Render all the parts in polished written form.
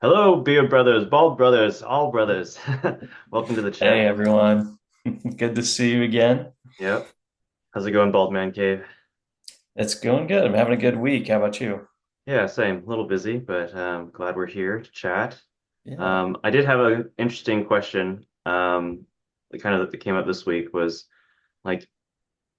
Hello, beard brothers, bald brothers, all brothers. Welcome to the Hey chat. everyone. Good to see you again. Yep. How's it going, Bald Man Cave? It's going good. I'm having a good week. How about you? Yeah, same. A little busy, but glad we're here to chat. Yeah. I did have an interesting question. That came up this week was like,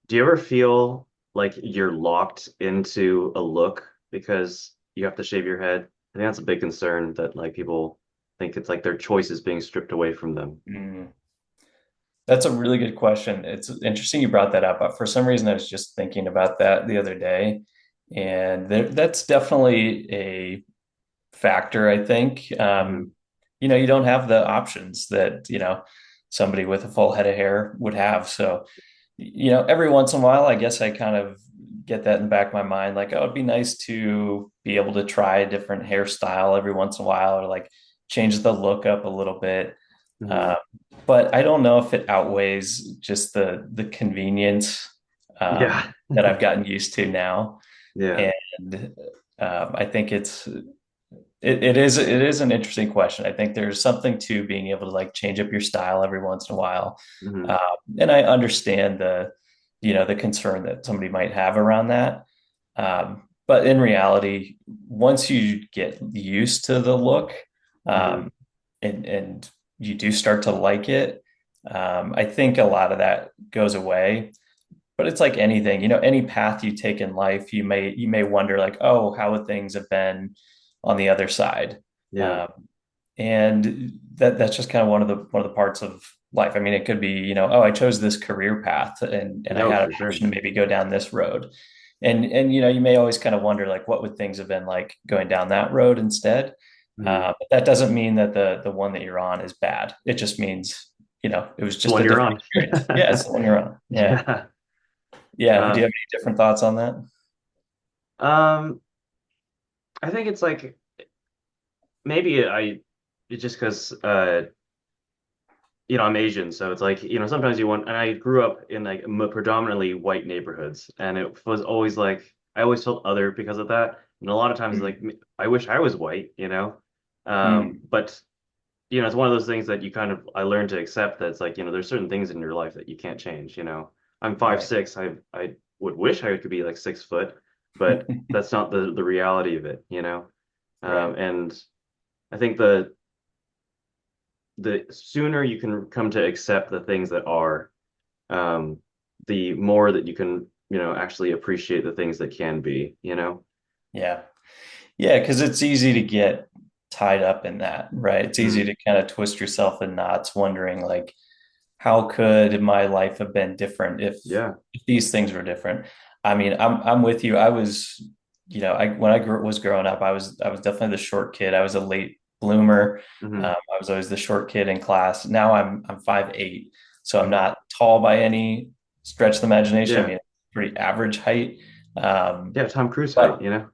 do you ever feel like you're locked into a look because you have to shave your head? I think that's a big concern that like people think it's like their choice is being stripped away from them. Mm. That's a really good question. It's interesting you brought that up. For some reason, I was just thinking about that the other day, and that's definitely a factor, I think. Hmm. You don't have the options that, somebody with a full head of hair would have. So, every once in a while, I guess I kind of get that in the back of my mind, like, oh, it'd be nice to be able to try a different hairstyle every once in a while, or like change the look up a little bit. Hmm. Uh, but I don't know if it outweighs just the convenience Yeah. that I've gotten used to now. Yeah. And I think it is an interesting question. I think there's something to being able to like change up your style every once in a while. Hmm. Um, and I understand the concern that somebody might have around that. But in reality, once you get used to the look, Hmm. um, and you do start to like it, I think a lot of that goes away. But it's like anything, any path you take in life, you may wonder like, oh, how would things have been on the other side? Yeah. Um, and that's just kind of one of the parts of life. I mean, it could be, oh, I chose this career path and I No, had an for sure. option to maybe go down this road. And you may always kind of wonder like what would things have been like going down that road instead. Hmm. But that doesn't mean that the one that you're on is bad. It just means, it was The just one a you're different on. experience. Yeah, it's the one you're on. Yeah. Yeah. Yeah. Do Uh, you have any different thoughts on that? um, I think it's like maybe it's just because I'm Asian, so it's like sometimes you want, and I grew up in like predominantly white neighborhoods, and it was always like I always felt other because of that, and a lot of times like Mm, I wish I was white, mm, but it's one of those things that I learned to accept that it's like, there's certain things in your life that you can't change. I'm five right. six. I would wish I could be like 6 foot, but that's not the reality of it. Right. And I think the sooner you can come to accept the things that are, um, the more that you can, actually appreciate the things that can be. Yeah. Yeah, because it's easy to get tied up in that, right? It's easy Mm, to kind of twist yourself in knots, wondering like, how could my life have been different yeah. if these things were different? I mean, I'm with you. I was, I when I was growing up, I was definitely the short kid. I was a late bloomer. Hmm. I was always the short kid in class. Now I'm 5'8", so I'm Hmm. not tall by any stretch of the imagination. I Yeah. mean, pretty average height. Um, Yeah. Tom Cruise height, but you know.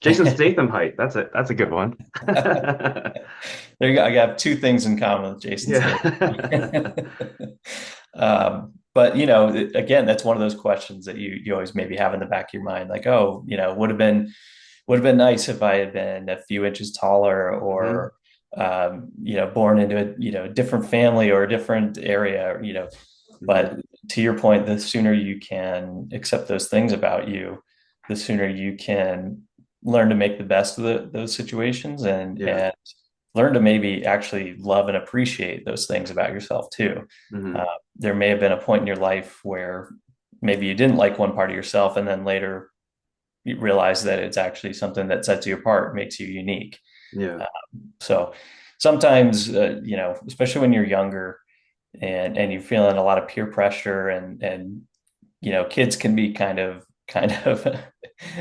Jason Statham height. That's a good one. there you go. I got two things in common with Jason Statham. Yeah. But again, that's one of those questions that you always maybe have in the back of your mind, like, oh, would have been nice if I had been a few inches taller, Hmm. or born into a different family or a different area, Hmm. But to your point, the sooner you can accept those things about you, the sooner you can learn to make the best of those situations, and Yeah. learn to maybe actually love and appreciate those things about yourself too. Uh, Hmm. there may have been a point in your life where maybe you didn't like one part of yourself, and then later you realize that it's actually something that sets you apart, makes you unique. Yeah. So sometimes, especially when you're younger and you're feeling a lot of peer pressure, and kids can be kind of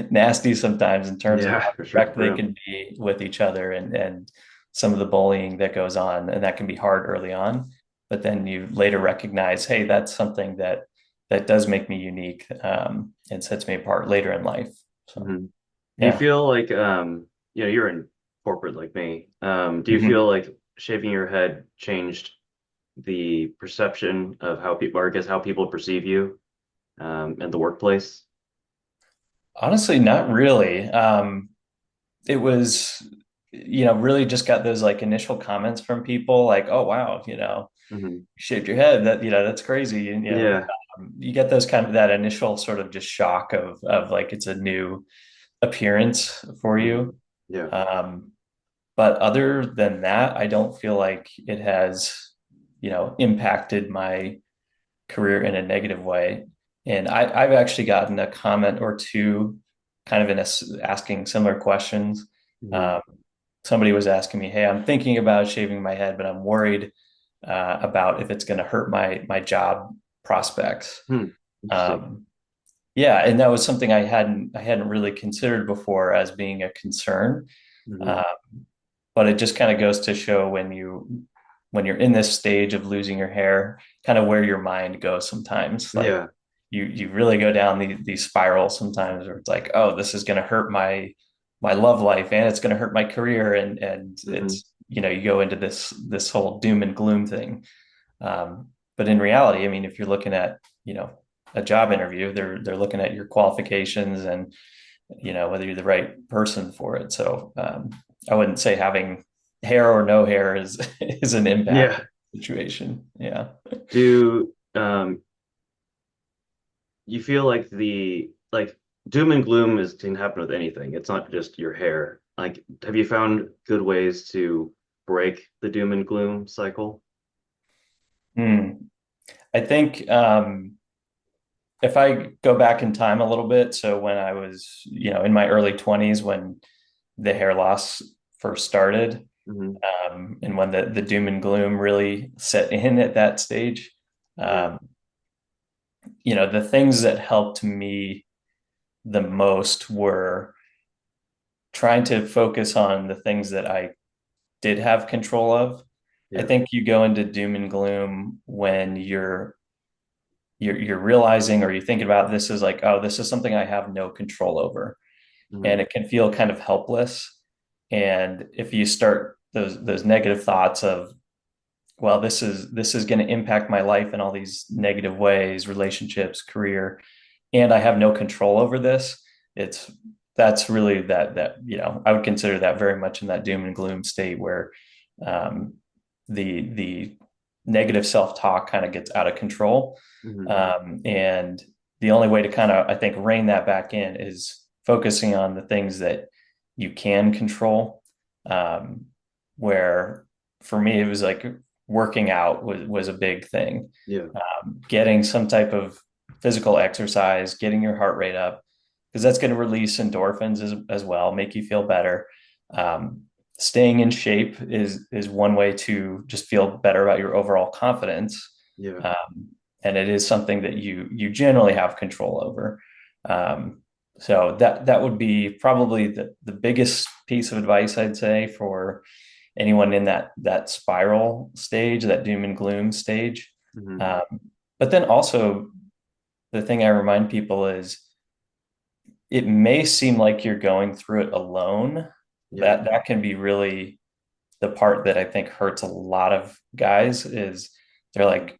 nasty sometimes in terms of Yeah, how for sure. direct they True. can be with each other, and some of the bullying that goes on, and that can be hard early on, but then you later recognize, hey, that's something that does make me unique, and sets me apart later in life. So Hmm. Do you yeah. feel like you're in corporate like me. Do you Mhm. feel like shaving your head changed the perception of how people, or I guess how people perceive you in the workplace? Honestly, not really. It was. really just got those like initial comments from people like, oh wow, Hmm. you shaved your head, that that's crazy. And Yeah. you get those kind of that initial sort of just shock of like it's a new appearance for Hmm. you. Yeah. Um, but other than that, I don't feel like it has, impacted my career in a negative way. And I've actually gotten a comment or two kind of asking similar questions. Hmm. Um, Somebody was asking me, hey, I'm thinking about shaving my head, but I'm worried about if it's going to hurt my job prospects. Hmm. Interesting. Um, yeah, and that was something I hadn't really considered before as being a concern. Hmm. Uh, but it just kind of goes to show when you're in this stage of losing your hair, kind of where your mind goes sometimes. Like Yeah. you really go down these spirals sometimes where it's like, oh, this is going to hurt my love life and it's going to hurt my career, and Hmm. it's you go into this whole doom and gloom thing. But in reality, I mean, if you're looking at a job interview, they're looking at your qualifications and whether you're the right person for it. So I wouldn't say having hair or no hair is is an impact Yeah. situation. Yeah. Do you feel like doom and gloom is can happen with anything. It's not just your hair. Like, have you found good ways to break the doom and gloom cycle? Hmm. I think if I go back in time a little bit, so when I was, in my early 20s, when the hair loss first started, Hmm. and when the doom and gloom really set in at that stage, Yeah. um, the things that helped me the most were trying to focus on the things that I did have control of. I Yeah. think you go into doom and gloom when you're realizing or you're thinking about this is like, oh, this is something I have no control over. Hmm. And it can feel kind of helpless. And if you start those negative thoughts of, well, this is going to impact my life in all these negative ways, relationships, career, and I have no control over this. It's That's really that I would consider that very much in that doom and gloom state where um, the negative self talk kind of gets out of control, Hmm. and the only way to kind of I think rein that back in is focusing on the things that you can control. Um, where for me it was like working out was a big thing. Yeah. Getting some type of physical exercise, getting your heart rate up, because that's going to release endorphins as well, make you feel better. Um, Staying in shape is one way to just feel better about your overall confidence, Yeah. um, and it is something that you generally have control over. Um, so that would be probably the biggest piece of advice I'd say for anyone in that spiral stage, that doom and gloom stage. Hmm. Um, but then also the thing I remind people is it may seem like you're going through it alone. Yeah. That can be really the part that I think hurts a lot of guys is they're like,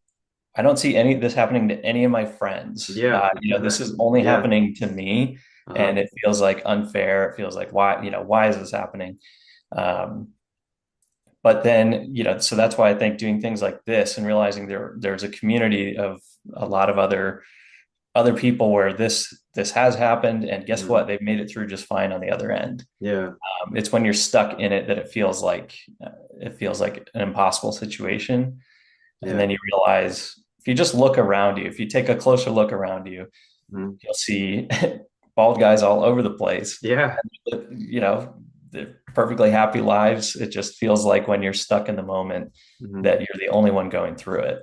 I don't see any of this happening to any of my friends. Yeah. This is only Yeah. happening to me, Uh-huh. and it feels like unfair. It feels like why is this happening? Um, but then so that's why I think doing things like this and realizing there's a community of a lot of other people where this has happened, and guess Hmm. what, they've made it through just fine on the other end. Yeah. It's when you're stuck in it that it feels like an impossible situation, and Yeah. then you realize if you just look around you, if you take a closer look around you, Hmm. you'll see bald guys all over the place. Yeah. They're perfectly happy lives. It just feels like when you're stuck in the moment Hmm. that you're the only one going through it.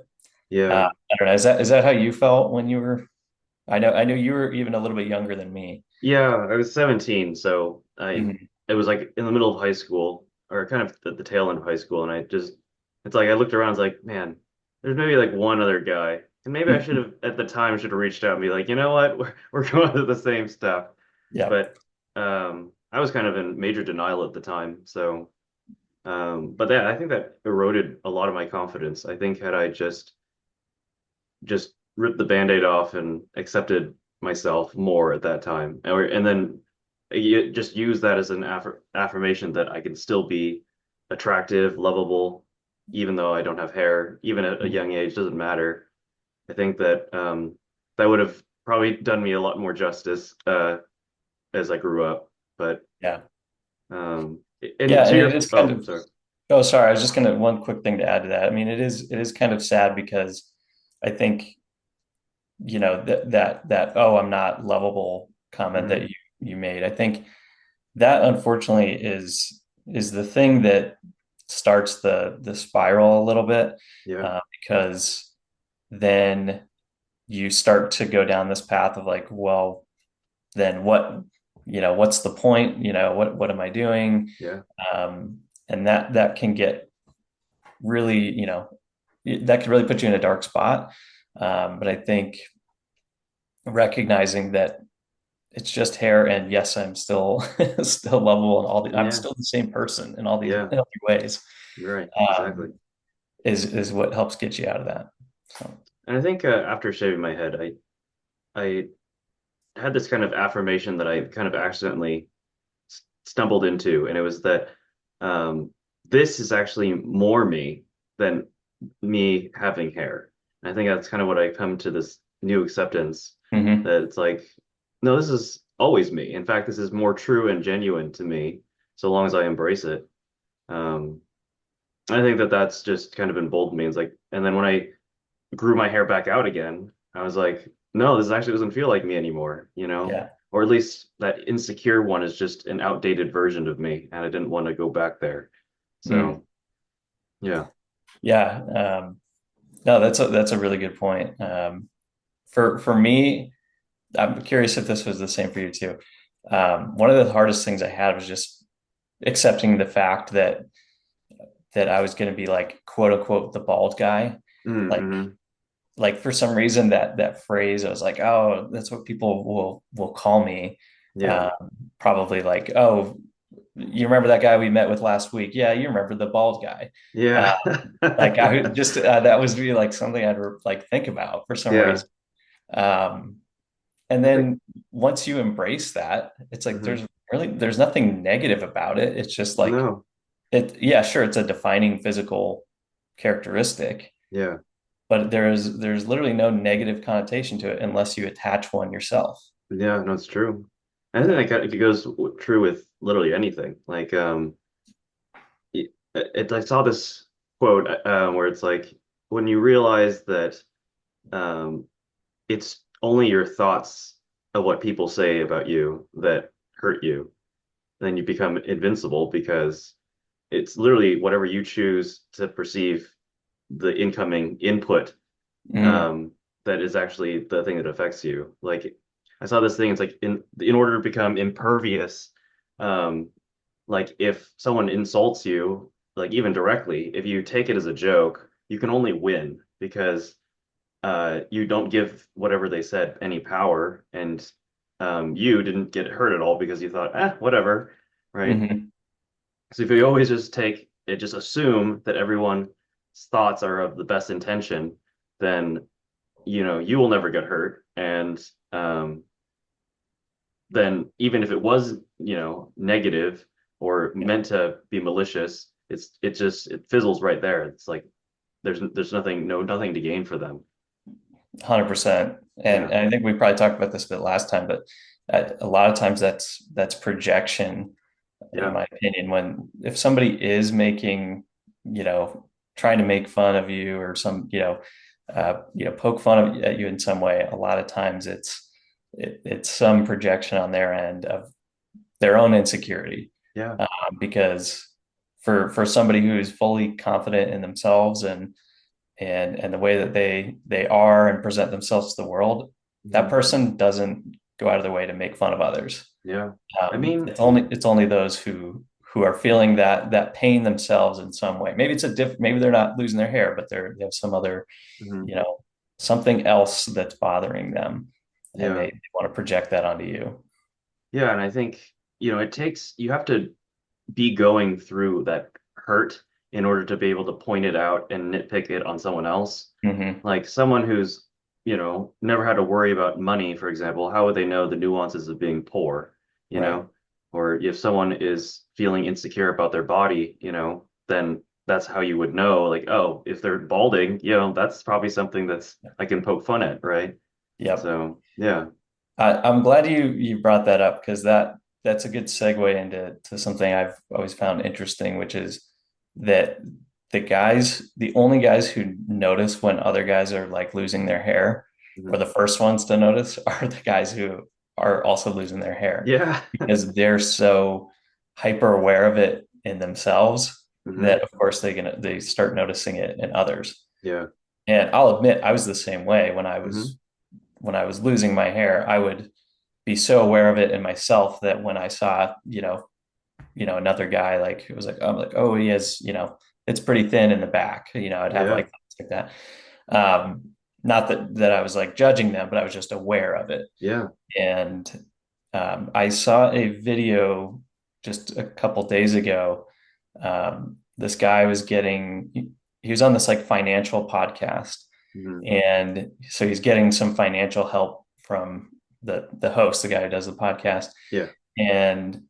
Yeah. I don't know. Is that how you felt when you were? I know you were even a little bit younger than me. Yeah. I was 17, so Mhm. it was like in the middle of high school, or kind of the tail end of high school, and it's like I looked around, it's like, man, there's maybe like one other guy. And maybe I should have at the time should have reached out and be like, you know what, we're going through the same stuff. Yeah. But I was kind of in major denial at the time. So but I think that eroded a lot of my confidence. I think had I just ripped the Band-Aid off and accepted myself more at that time. And then you just use that as an affirmation that I can still be attractive, lovable, even though I don't have hair, even at a young age, doesn't matter. I think that that would have probably done me a lot more justice as I grew up. But Yeah. and Yeah, to and your it is kind oh, of, sorry. oh, sorry, I was just gonna, one quick thing to add to that. I mean, it is kind of sad because I think, that, oh, I'm not lovable comment that Hmm. you made. I think that unfortunately is the thing that starts the spiral a little bit, Yeah, because then you start to go down this path of like, well, then what, what's the point? What am I doing? yeah, And that can get really, that could really put you in a dark spot. But I think recognizing that it's just hair, and yes, I'm still still lovable, and I'm yeah, still the same person in all these yeah. other ways, You're right, exactly. um, is what helps get you out of that. So, And I think after shaving my head, I had this kind of affirmation that I kind of accidentally stumbled into, and it was that um, this is actually more me than me having hair. And I think that's kind of what I come to this new acceptance mhm. that it's like, no, this is always me. In fact, this is more true and genuine to me, so long as I embrace it. Um, I think that that's just kind of emboldened me. It's like, and then when I grew my hair back out again, I was like, no, this actually doesn't feel like me anymore, you know? Yeah. Or at least that insecure one is just an outdated version of me, and I didn't want to go back there. Mm. So, yeah. Yeah. No, that's a really good point. For me, I'm curious if this was the same for you too. One of the hardest things I had was just accepting the fact that I was going to be like, quote unquote, the bald guy. Like, Mm-hmm. for some reason, that phrase, I was like, oh, that's what people will call me. Yeah. Um, Probably like, oh, you remember that guy we met with last week? Yeah, you remember the bald guy. Yeah. Uh, like I just that was really like something I'd like think about for some Yeah. reason. Um, and I think, then once you embrace that, it's like hmm there's nothing negative about it. It's just like no. yeah, sure, it's a defining physical characteristic, Yeah. but there's literally no negative connotation to it unless you attach one yourself. Yeah, no, it's true. I think that it goes true with literally anything. Like, I saw this quote where it's like, when you realize that um, it's only your thoughts of what people say about you that hurt you, then you become invincible because it's literally whatever you choose to perceive the incoming input Mm, um, that is actually the thing that affects you. Like I saw this thing, it's like in order to become impervious, um, like if someone insults you, like even directly, if you take it as a joke, you can only win because you don't give whatever they said any power, and you didn't get hurt at all because you thought, whatever, right? hmm. So if you always just take it, just assume that everyone's thoughts are of the best intention, then you will never get hurt. And um, then even if it was, negative or Yeah, meant to be malicious, it fizzles right there. It's like there's nothing to gain for them. 100%. Yeah. And I think we probably talked about this a bit last time, but a lot of times that's projection, in Yeah. my opinion. When if somebody is making, you know, trying to make fun of you, or poke fun at you in some way, a lot of times it's some projection on their end of their own insecurity. Yeah. Because for somebody who is fully confident in themselves and the way that they are and present themselves to the world, that Mhm. person doesn't go out of their way to make fun of others. Yeah. I mean, It's only those who are feeling that pain themselves in some way. Maybe maybe they're not losing their hair, but they have some other, mhm. you know, something else that's bothering them, and Yeah. they want to project that onto you. Yeah. And I think, you have to be going through that hurt in order to be able to point it out and nitpick it on someone else. Hmm. Like someone who's, never had to worry about money, for example, how would they know the nuances of being poor, you Right. know? Or if someone is feeling insecure about their body, then that's how you would know, like, oh, if they're balding, that's probably something that's I can poke fun at, right? Yep. So yeah. I'm glad you brought that up because that's a good segue into something I've always found interesting, which is that the only guys who notice when other guys are like losing their hair, or Mhm. the first ones to notice, are the guys who are also losing their hair Yeah. because they're so hyper aware of it in themselves Hmm. that of course they start noticing it in others. Yeah. And I'll admit I was the same way Hmm. when I was losing my hair. I would be so aware of it in myself that when I saw, another guy, like it was like, I'm like, oh, he has, it's pretty thin in the back. I'd have Yeah. like things like that. Not that I was like judging them, but I was just aware of it. Yeah. And I saw a video just a couple days ago. This guy was he was on this like financial podcast, Hmm. and so he's getting some financial help from the host, the guy who does the podcast, Yeah. and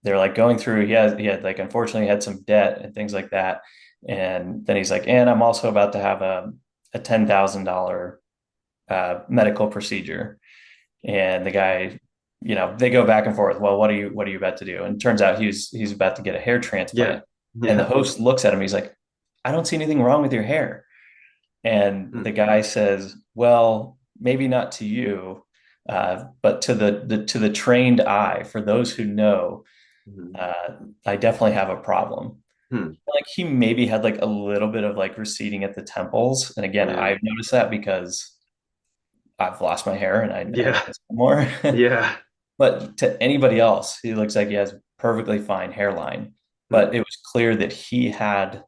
they're like going through. He had like unfortunately had some debt and things like that, and then he's like, and I'm also about to have a $10,000 medical procedure, and the guy. They go back and forth. Well, what are you about to do? And it turns out he's about to get a hair Yeah. transplant. And the Yeah. host looks at him. He's like, I don't see anything wrong with your hair. And Hmm. the guy says, well, maybe not to you, but to the trained eye, for those who know, Hmm. uh, I definitely have a problem. Hmm. Like he maybe had like a little bit of like receding at the temples. And again, Yeah. I've noticed that because I've lost my hair and I Yeah. notice more. Yeah. But to anybody else, he looks like he has perfectly fine hairline. Hmm. But it was clear that he had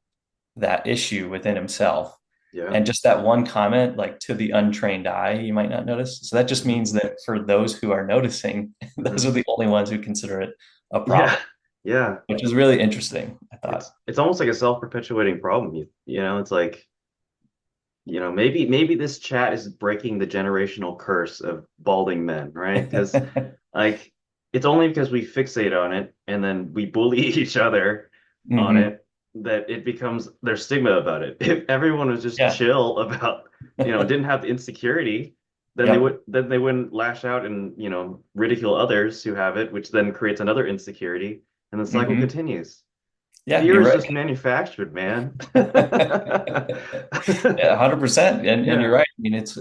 that issue within himself. Yeah. And just that one comment, like to the untrained eye, you might not notice. So that just Hmm. means that for those who are noticing, those Hmm. are the only ones who consider it a Yeah. problem, Yeah. which is really interesting, I thought. It's almost like a self-perpetuating problem. It's like, maybe this chat is breaking the generational curse of balding men, right? Because like it's only because we fixate on it and then we bully each other on Hmm. it that it becomes there's stigma about it. If everyone was just Yeah. chill about, didn't have the insecurity, then Yep. they wouldn't lash out and, ridicule others who have it, which then creates another insecurity, and the cycle Hmm. continues. Yeah, Fear you're is right. just manufactured, man. Yeah, 100%. And you're Yeah, right. I mean, it's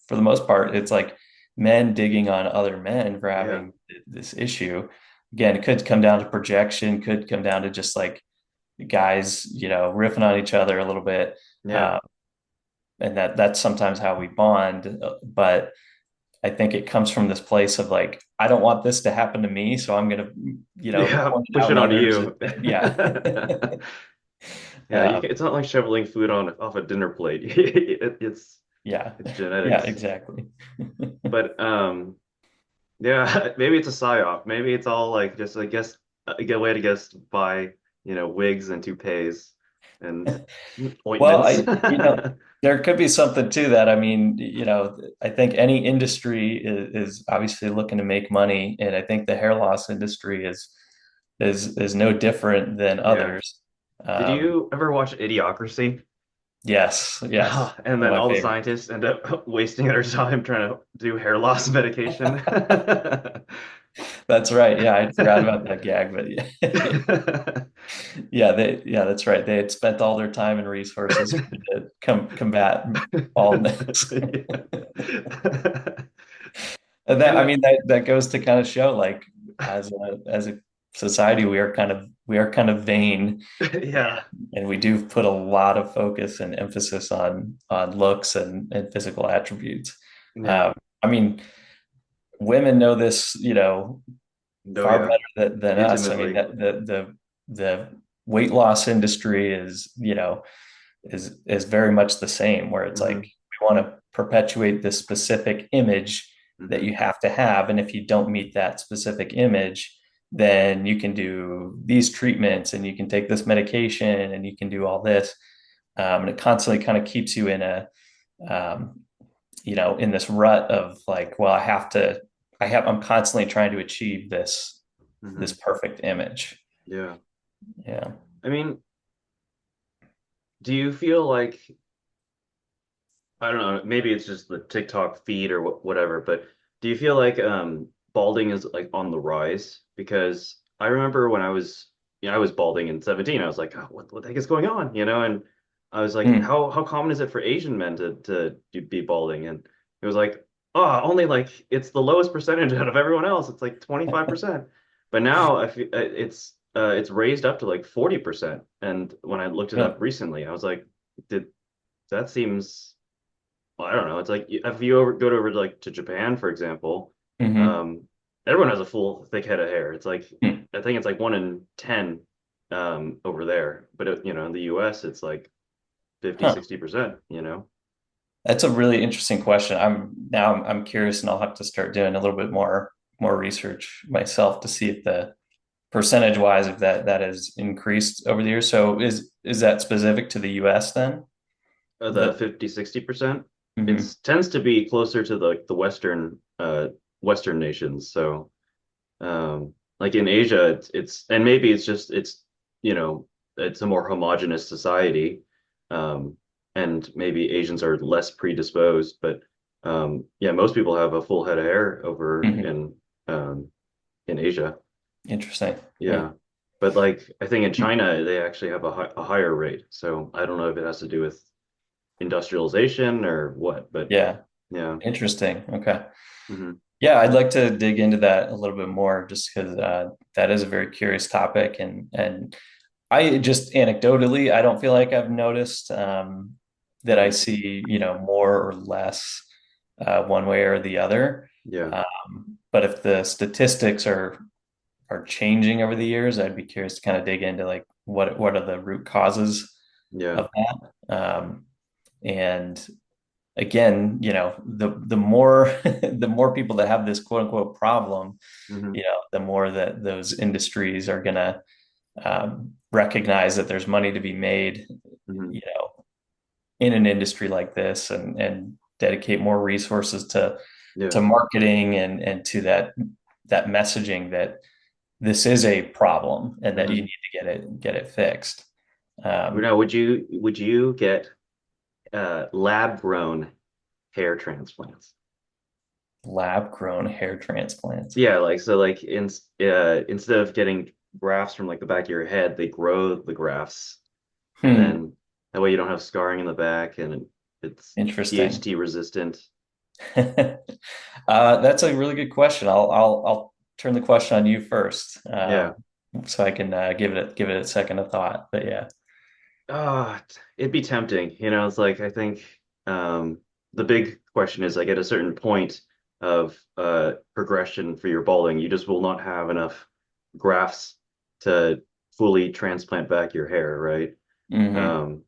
for the most part, it's like men digging on other men for yeah, having this issue. Again, it could come down to projection, could come down to just like guys, riffing on each other a little bit. yeah. Uh, and that's sometimes how we bond. But I think it comes from this place of like, I don't want this to happen to me, so I'm gonna, Yeah, point it push out it in onto others. you. Yeah. Yeah, Um, it's not like shoveling food on off a dinner plate. yeah. It's Yeah, genetics. exactly. But yeah, maybe it's a psyop. Maybe it's all like just I guess a good way to guess buy, wigs and toupees and Well, ointments. there could be something to that. I mean, I think any industry is obviously looking to make money, and I think the hair loss industry is no different than Yeah. others. Did Um, you ever watch Idiocracy? yes, yes, And one of then my all the favorites. scientists end up wasting their time trying to do hair loss medication. That's right. Yeah, I forgot about that gag, but yeah, yeah, that's right. They had spent all their time and resources to combat baldness. And that, And I mean, that goes to kind of show like as a society, we are kind of vain, yeah, and we do put a lot of focus and emphasis on looks and physical attributes. yeah, Um, I mean, women know this, no, far yeah, better than us. I mean, intimately. that the weight loss industry is very much the same, where it's like Hmm. we want to perpetuate this specific image that Hmm. you have to have, and if you don't meet that specific image, then you can do these treatments and you can take this medication and you can do all this, and it constantly kind of keeps you in um, in this rut of like, well, I'm constantly trying to achieve this Hmm. this perfect image. Yeah. Yeah. I mean, do you feel like, I don't know, maybe it's just the TikTok feed or whatever, but do you feel like balding is like on the rise? Because I remember when I was balding in 17, I was like, oh, what the heck is going on? And I was like, Mm. how common is it for Asian men to be balding? And it was like, oh, only like it's the lowest percentage out of everyone else. It's like 25%. But now I feel it's raised up to like 40%. And when I looked it Really? up recently, I was like, did that seems well, I don't know. It's like if you go over to like to Japan, for example, Hmm. um, everyone has a full thick head of hair. It's like Hmm. I think it's like 1 in 10 over there, but in the US it's like 50, Huh. 60%. That's a really interesting question. I'm curious, and I'll have to start doing a little bit more research myself to see if the percentage wise if that has increased over the years. So is that specific to the US then? The The 50, 60%, Mhm. it's tends to be closer to the Western nations. So like in Asia, and maybe it's just you know it's a more homogenous society, um, and maybe Asians are less predisposed. But yeah, most people have a full head of hair over Mhm. um, in Asia. Interesting. Hmm. Yeah, but like I think in China they actually have a higher rate. So I don't know if it has to do with industrialization or what, but Yeah, yeah. interesting. Okay. Hmm. Yeah, I'd like to dig into that a little bit more just because that is a very curious topic. And I just anecdotally, I don't feel like I've noticed that I Hmm. see, more or less one way or the other. Yeah, But if the statistics are changing over the years, I'd be curious to kind of dig into like what are the root causes yeah. of that. And again, the more the more people that have this quote unquote problem, Hmm. the more that those industries are gonna recognize that there's money to be made, Hmm. you know, in an industry like this, and dedicate more resources to Yeah. marketing and to that messaging that this is a problem and that you Hmm. need to get it fixed. Now, Um, would you get lab grown hair transplants? lab grown hair transplants. Yeah, like so, like instead of getting grafts from like the back of your head, they grow the grafts, and Hmm. then that way you don't have scarring in the back, and it's Interesting. DHT resistant. That's a really good question. I'll turn the question on you first, Yeah. so I can give it a second of thought. But yeah. It'd be tempting. It's like I think the big question is like at a certain point of progression for your balding, you just will not have enough grafts to fully transplant back your hair, right? Hmm. Um,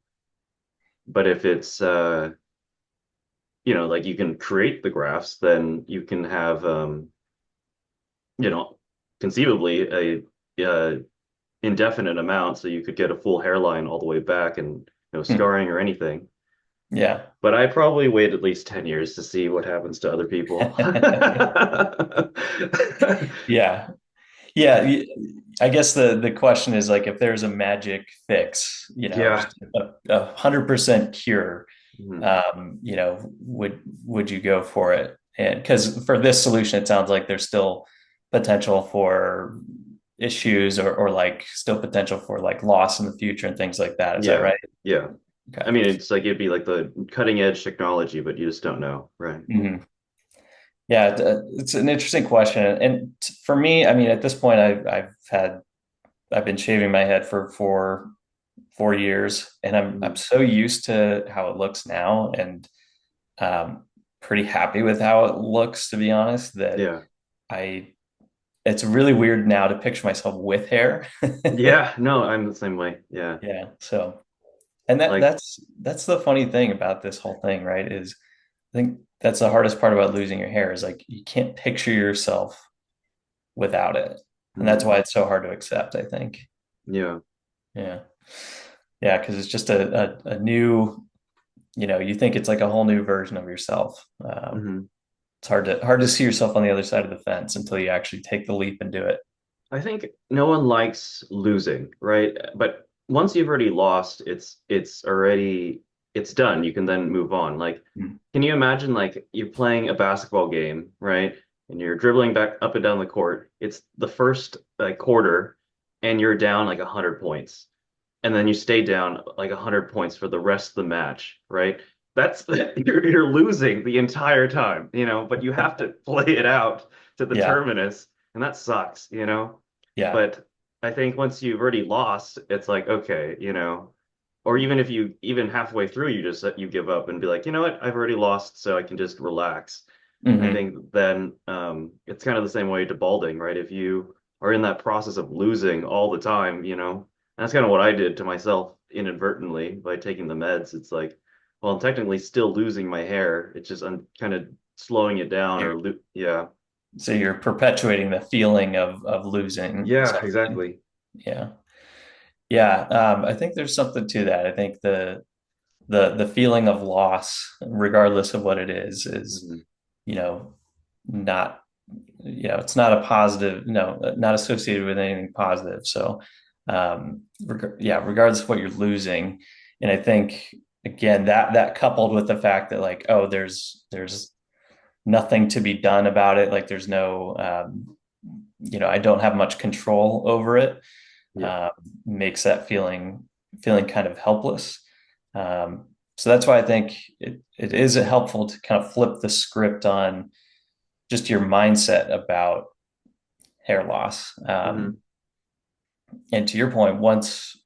but if it's like you can create the grafts, then you can have you know, conceivably a indefinite amount, so you could get a full hairline all the way back and no Hmm. scarring or anything. Yeah. But I probably wait at least 10 years to see what happens to other people. Yeah. Yeah. I guess the question is like if there's a magic fix, Yeah. just a 100% cure, Mhm. would you go for it? And because for this solution, it sounds like there's still potential for issues or like still potential for like loss in the future and things like that. Is that Yeah. right? Yeah. Okay. I mean, it's like it'd be like the cutting edge technology, but you just don't know, right? Mhm. Yeah, it's an interesting question. And for me, I mean, at this point, I've been shaving my head for 4 years, and I'm Mhm. so used to how it looks now, and um, pretty happy with how it looks, to be honest. That Yeah. I it's really weird now to picture myself with hair. Yeah. No, I'm the same way. Yeah. Yeah. So, and that Like, that's the funny thing about this whole thing, right? Is I think that's the hardest part about losing your hair is like you can't picture yourself without it. And that's mhm. why it's so hard to accept, I think. Yeah. Yeah. Yeah, because it's just a new, you think it's like a whole new version of yourself. Hmm. It's hard to see yourself on the other side of the fence until you actually take the leap and do it. I think no one likes losing, right? But once you've already lost, it's already it's done. You can then move on. Like, Mm. can you imagine like you're playing a basketball game, right? And you're dribbling back up and down the court. It's the first quarter, and you're down like 100 points, and then you stay down like 100 points for the rest of the match, right? That's you're losing the entire time, but you have to play it out to the Yeah, terminus, and that sucks. yeah. But I think once you've already lost, it's like, okay, or even if you even halfway through, you give up and be like, you know what, I've already lost, so I can just relax. And I Hmm. think then it's kind of the same way to balding, right? If you are in that process of losing all the time, that's kind of what I did to myself inadvertently by taking the meds. It's like, well, I'm technically still losing my hair. It's just I'm kind of slowing it down or You're, lo yeah. so you're perpetuating the feeling of losing Yeah, something. exactly. Yeah. Yeah. I think there's something to that. I think the feeling of loss, regardless of what it is, Mhm. you know, not, it's not a positive, no, not associated with anything positive. So, yeah, regardless of what you're losing. And I think again, that coupled with the fact that like, oh, there's nothing to be done about it. Like there's no, I don't have much control over it. Yeah. Uh, Makes that feeling kind of helpless. So that's why I think it is helpful to kind of flip the script on just your mindset about hair loss. Hmm. And to your point, once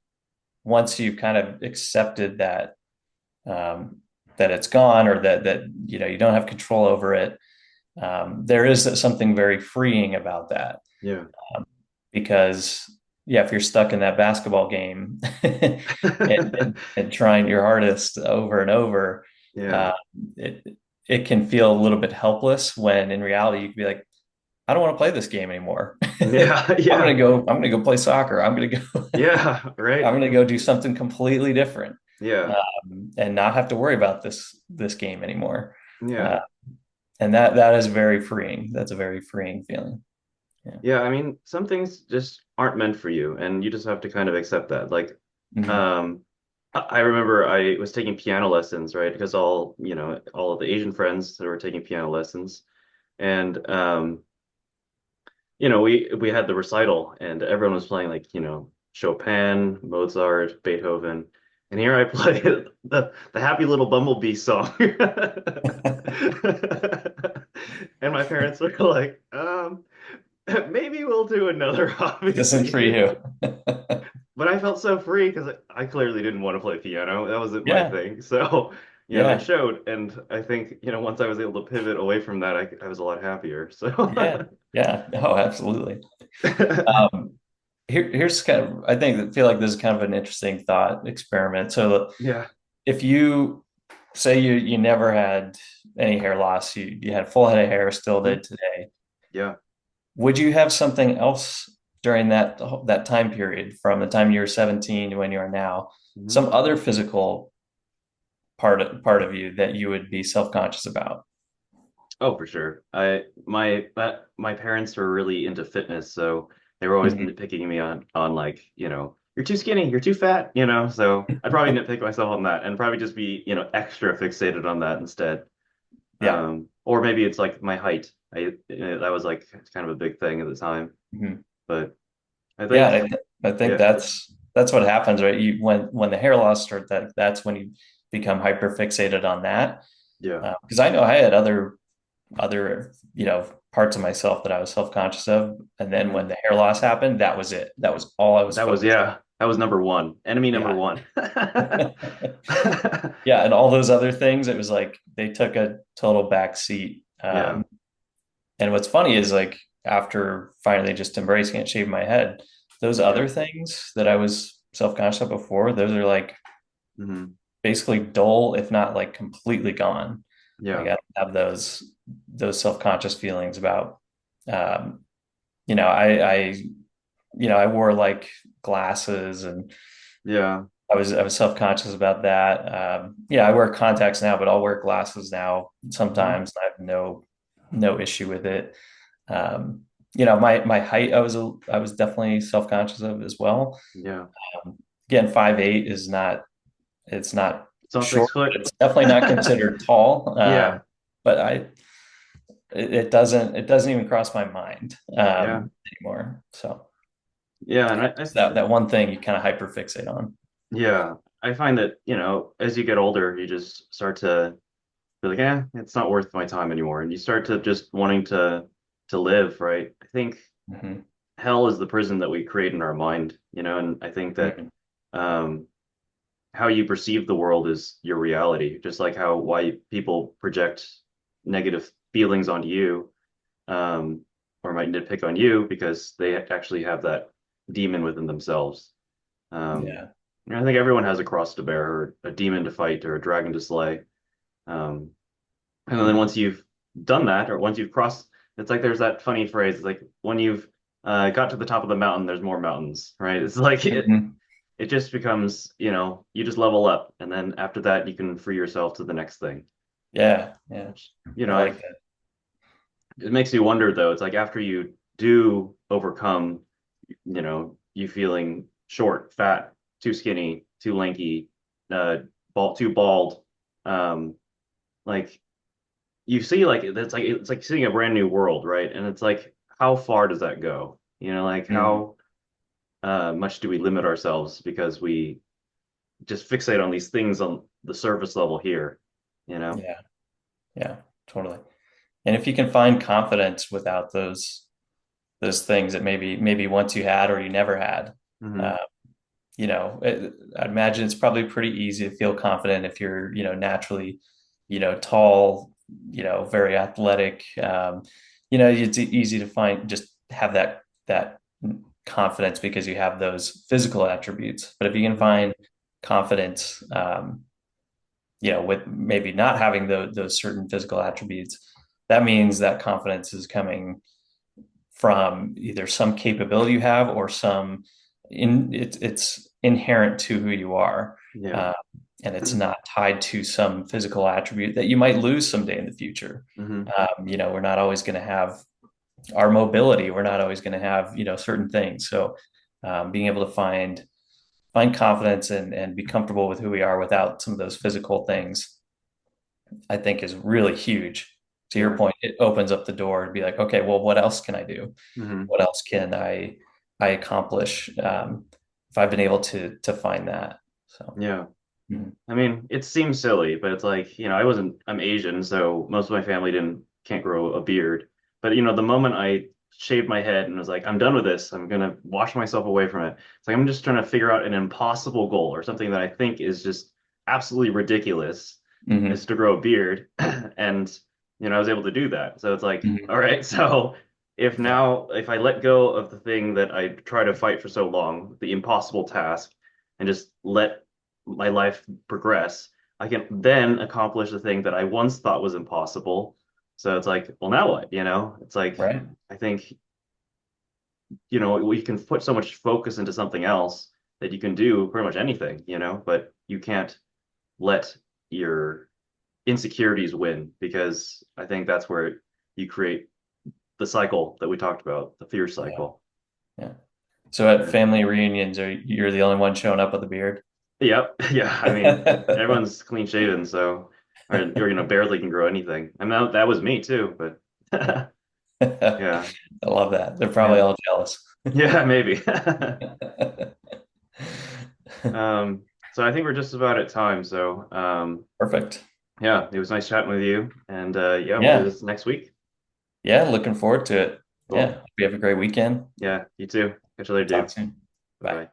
you've kind of accepted that that it's gone or that you don't have control over it, there is something very freeing about that. Yeah. Um, because yeah, if you're stuck in that basketball game and trying your hardest over and over, Yeah. uh, it it can feel a little bit helpless when in reality you can be like, I don't want to play this game anymore. Yeah. Yeah. I'm gonna go play soccer. I'm gonna go Yeah. I'm Right. gonna go do something completely different, Yeah. and not have to worry about this game anymore. Yeah. Uh, and that is very freeing. That's a very freeing feeling. Yeah. Yeah. I mean, some things just aren't meant for you, and you just have to kind of accept that. Like, Mhm. um, I remember I was taking piano lessons, right? Because all of the Asian friends that were taking piano lessons, and we had the recital and everyone was playing like, Chopin, Mozart, Beethoven. And here I play the Happy Little Bumblebee song. And my parents were like, maybe we'll do another This isn't for hobby. you. But I felt so free because I clearly didn't want to play piano. That wasn't my Yeah. thing. So, it Yeah. showed. And I think, once I was able to pivot away from that, I was a lot happier. Yeah. So, Yeah. Oh, absolutely. Um, here's kind of, I think, feel like this is kind of an interesting thought experiment. So yeah. if you say you never had any hair loss, you had a full head of hair, still Mhm. did today, Yeah. would you have something else during that time period from the time you were 17 to when you are now, Mhm. some other physical part of you that you would be self-conscious about? Oh, for sure. My parents were really into fitness, so they were always Mhm. nitpicking me on like, you're too skinny, you're too fat. So I'd probably nitpick myself on that and probably just be, extra fixated on that instead. Yeah. Or maybe it's like my height. That was like kind of a big thing at the time. Mhm. But I Yeah, think, I think yeah, that's what happens, right? You when the hair loss starts, that's when you become hyper fixated on that. yeah, Because I know I had other parts of myself that I was self-conscious of, and then when hmm the hair loss happened, that was it. That was all I was focused that was number one, enemy on. number Yeah. one. Yeah, and all those other things, it was like they took a total back seat. Yeah, And what's funny is like after finally just embracing it, shaving my head, those yeah, other things that I was self-conscious of before, those are like hmm basically dull, if not like completely gone. Like yeah, I don't have those self-conscious feelings about um, I wore like glasses and yeah. I was self-conscious about that. Yeah, I wear contacts now, but I'll wear glasses now Hmm. sometimes. I have no issue with it. Um, my height, I was definitely self-conscious of as well. Yeah. Again, 5'8" is not, it's not It's not six short, foot. but it's definitely not considered tall. Yeah. But it doesn't even cross my mind Yeah. anymore. So Yeah. And it's that one thing you kind of hyper fixate on. yeah, I find that, as you get older, you just start to be like, it's not worth my time anymore. And you start to just wanting to live, right? I think Hmm. hell is the prison that we create in our mind, and I think that Hmm. um how you perceive the world is your reality, just like how why people project negative feelings onto you, um, or might nitpick on you because they actually have that demon within themselves. Um, Yeah. I think everyone has a cross to bear, or a demon to fight, or a dragon to slay. Um, and then once you've done that, or once you've crossed, it's like there's that funny phrase, it's like when you've got to the top of the mountain, there's more mountains, right? It's like Hmm. it just becomes, you just level up, and then after that, you can free yourself to the next thing. Yeah. Yeah. Which, I like I've it makes me wonder though. It's like after you do overcome, you feeling short, fat, too skinny, too lanky, uh, too bald, um, like you see, like it's like seeing a brand new world, right? And it's like, how far does that go? Like that. how much do we limit ourselves because we just fixate on these things on the surface level here, you know? Yeah, yeah, totally. And if you can find confidence without those things that maybe once you had or you never had, Hmm. uh, I'd imagine it's probably pretty easy to feel confident if you're, naturally, tall, very athletic. It's easy to find just have that confidence because you have those physical attributes. But if you can Hmm. find confidence, with maybe not having those certain physical attributes, that means that confidence is coming from either some capability you have or it's inherent to who you are. Yeah. Uh, and it's not tied to some physical attribute that you might lose someday in the future. Hmm. We're not always going to have our mobility. We're not always going to have, certain things. So being able to find confidence and be comfortable with who we are without some of those physical things, I think is really huge. To your Yeah. point, it opens up the door to be like, okay, well, what else can I do? Hmm. What else can I accomplish if I've been able to find that? So, Yeah. mhm. I mean, it seems silly, but it's like, I'm Asian, so most of my family can't grow a beard. But the moment I shaved my head and was like, I'm done with this, I'm gonna wash myself away from it. It's like I'm just trying to figure out an impossible goal or something that I think is just absolutely ridiculous is Mhm. to grow a beard. And I was able to do that. So it's like, Mhm. all right, so Yeah, if I let go of the thing that I try to fight for so long, the impossible task, and just let my life progress, I can then accomplish the thing that I once thought was impossible. So it's like, well, now what? It's like, right. I think, we can put so much focus into something else that you can do pretty much anything, but you can't let your insecurities win because I think that's where you create the cycle that we talked about, the fear Yeah, cycle. yeah. So at Yeah. family reunions, you're the only one showing up with a beard? Yep. Yeah. I mean, everyone's clean shaven, so or barely can grow anything. I mean, that was me too, but Yeah. yeah. I love that. They're probably Yeah. all jealous. Yeah, maybe. So I think we're just about at time. So Perfect. yeah, it was nice chatting with you. And yeah, we'll do Yeah. this next week. Yeah. Looking forward to it. Yeah. Cool. Hope you have a great weekend. Yeah, you too. Catch you later, Talk dude. soon. Bye. Bye-bye.